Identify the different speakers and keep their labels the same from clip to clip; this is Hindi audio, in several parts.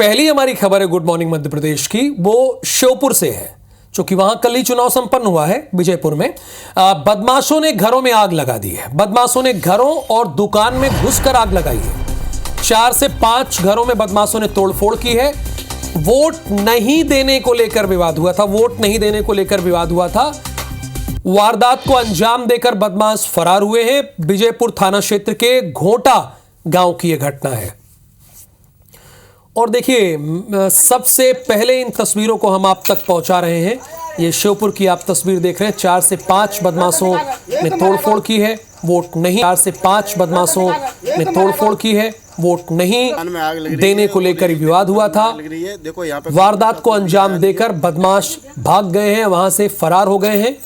Speaker 1: पहली हमारी खबर है गुड मॉर्निंग मध्य प्रदेश की, वो श्योपुर से है, क्योंकि वहां कल ही चुनाव संपन्न हुआ है विजयपुर में। बदमाशों ने घरों में आग लगा दी है। बदमाशों ने घरों और दुकान में घुसकर आग लगाई है। 4 से 5 घरों में बदमाशों ने तोड़फोड़ की है। वोट नहीं देने को लेकर विवाद हुआ था। वोट नहीं देने को लेकर विवाद हुआ था। वारदात को अंजाम देकर बदमाश फरार हुए हैं। विजयपुर थाना क्षेत्र के घोटा गांव की यह घटना है। और देखिए, सबसे पहले इन तस्वीरों को हम आप तक पहुंचा रहे हैं। ये श्योपुर की आप तस्वीर देख रहे हैं। 4 से 5 बदमाशों ने तोड़फोड़ की है। वोट नहीं 4 से 5 बदमाशों ने तोड़फोड़ की है। वोट नहीं देने को लेकर ही विवाद हुआ था। वारदात को अंजाम देकर बदमाश भाग गए हैं, वहां से फरार हो गए हैं।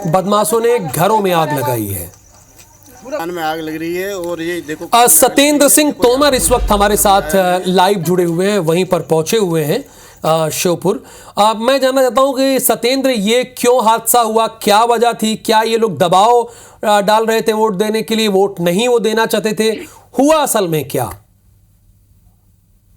Speaker 1: बदमाशों ने घरों में आग लगाई है।
Speaker 2: में आग लग रही है और ये देखो
Speaker 1: सत्येंद्र सिंह तोमर इस वक्त हमारे साथ लाइव जुड़े हुए हैं, वहीं पर पहुंचे हुए हैं श्योपुर। मैं जानना चाहता हूं कि सत्येंद्र, ये क्यों हादसा हुआ, क्या वजह थी? क्या ये लोग दबाव डाल रहे थे वोट देने के लिए, वोट नहीं वो देना चाहते थे? हुआ असल में क्या?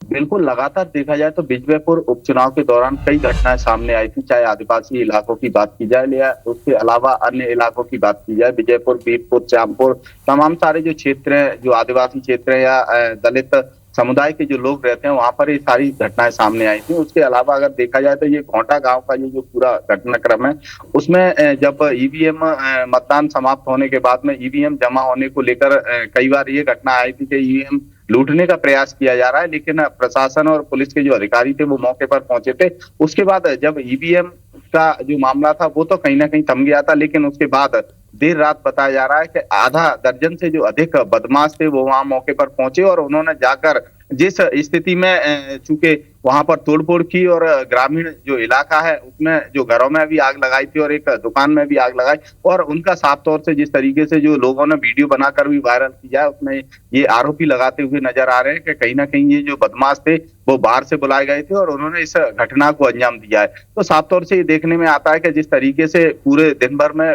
Speaker 3: बिल्कुल, लगातार देखा जाए तो विजयपुर उपचुनाव के दौरान कई घटनाएं सामने आई थी, चाहे आदिवासी इलाकों की बात की जाए या उसके अलावा अन्य इलाकों की बात की जाए। विजयपुर, बीरपुर, श्यामपुर, तमाम सारे जो क्षेत्र हैं, जो आदिवासी क्षेत्र है या दलित समुदाय के जो लोग रहते हैं, वहां पर ये सारी घटनाएं सामने आई थी। उसके अलावा अगर देखा जाए तो ये घोटा गांव का ये जो पूरा घटनाक्रम है, उसमें जब ईवीएम मतदान समाप्त होने के बाद में ईवीएम जमा होने को लेकर कई बार ये घटना आई थी कि ईवीएम लूटने का प्रयास किया जा रहा है, लेकिन प्रशासन और पुलिस के जो अधिकारी थे वो मौके पर पहुंचे थे। उसके बाद जब ईवीएम का जो मामला था वो तो कहीं ना कहीं थम गया था, लेकिन उसके बाद देर रात बताया जा रहा है कि आधा दर्जन से जो अधिक बदमाश थे वो वहां मौके पर पहुंचे और उन्होंने जाकर जिस स्थिति में चूंकि वहां पर तोड़फोड़ की और ग्रामीण जो इलाका है उसमें जो घरों में भी आग लगाई थी और एक दुकान में भी आग लगाई, और उनका साफ तौर से जिस तरीके से जो लोगों ने वीडियो बनाकर भी वायरल किया है उसमें ये आरोपी लगाते हुए नजर आ रहे हैं कि कहीं ना कहीं ये जो बदमाश थे वो बाहर से बुलाए गए थे और उन्होंने इस घटना को अंजाम दिया है। तो साफ तौर से ये देखने में आता है कि जिस तरीके से पूरे दिन भर में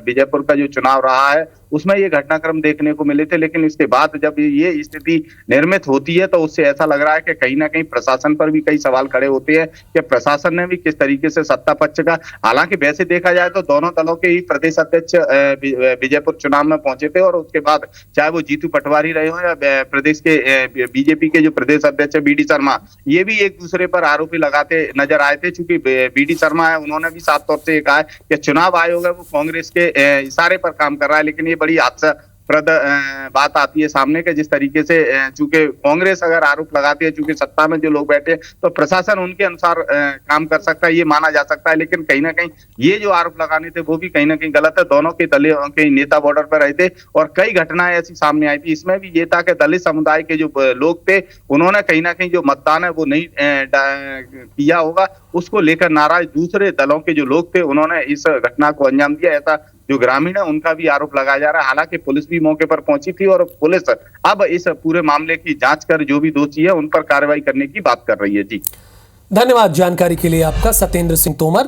Speaker 3: विजयपुर का जो चुनाव रहा है उसमें ये घटनाक्रम देखने को मिले थे, लेकिन इसके बाद जब ये स्थिति निर्मित होती है तो उससे ऐसा लग रहा है कि कहीं ना कहीं प्रशासन पर भी कई सवाल खड़े होते हैं कि प्रशासन ने भी किस तरीके से सत्ता पक्ष का, हालांकि वैसे देखा जाए तो दोनों दलों के ही प्रदेश अध्यक्ष विजयपुर चुनाव में पहुंचे थे और उसके बाद चाहे वो जीतू पटवारी रहे हो या प्रदेश के बीजेपी के जो प्रदेश अध्यक्ष है बीडी शर्मा, ये भी एक दूसरे पर आरोपी लगाते नजर आए थे। चूंकि बीडी शर्मा है, उन्होंने भी साफ तौर से कहा है कि चुनाव आयोग है वो कांग्रेस के इशारे पर काम कर रहा है, लेकिन ये बड़ी हादसाप्रद बात आती है सामने के जिस तरीके से चूंकि कांग्रेस अगर आरोप लगाती है, चूंकि सत्ता में जो लोग बैठे तो प्रशासन उनके अनुसार काम कर सकता है, ये माना जा सकता है, लेकिन कहीं ना कहीं ये जो आरोप लगाने थे वो भी कहीं ना कहीं गलत है। दोनों के दलित के नेता बॉर्डर पर रहे थे और कई घटनाएं ऐसी सामने आई थी। इसमें भी ये था कि दलित समुदाय के जो लोग थे उन्होंने कहीं ना कहीं जो मतदान है वो नहीं किया होगा, उसको लेकर नाराज दूसरे दलों के जो लोग थे उन्होंने इस घटना को अंजाम दिया, ऐसा जो ग्रामीण है उनका भी आरोप लगाया जा रहा है। हालांकि पुलिस भी मौके पर पहुंची थी और पुलिस अब इस पूरे मामले की जांच कर जो भी दोषी है उन पर कार्रवाई करने की बात कर रही है। जी
Speaker 1: धन्यवाद जानकारी के लिए आपका, सत्येंद्र सिंह तोमर।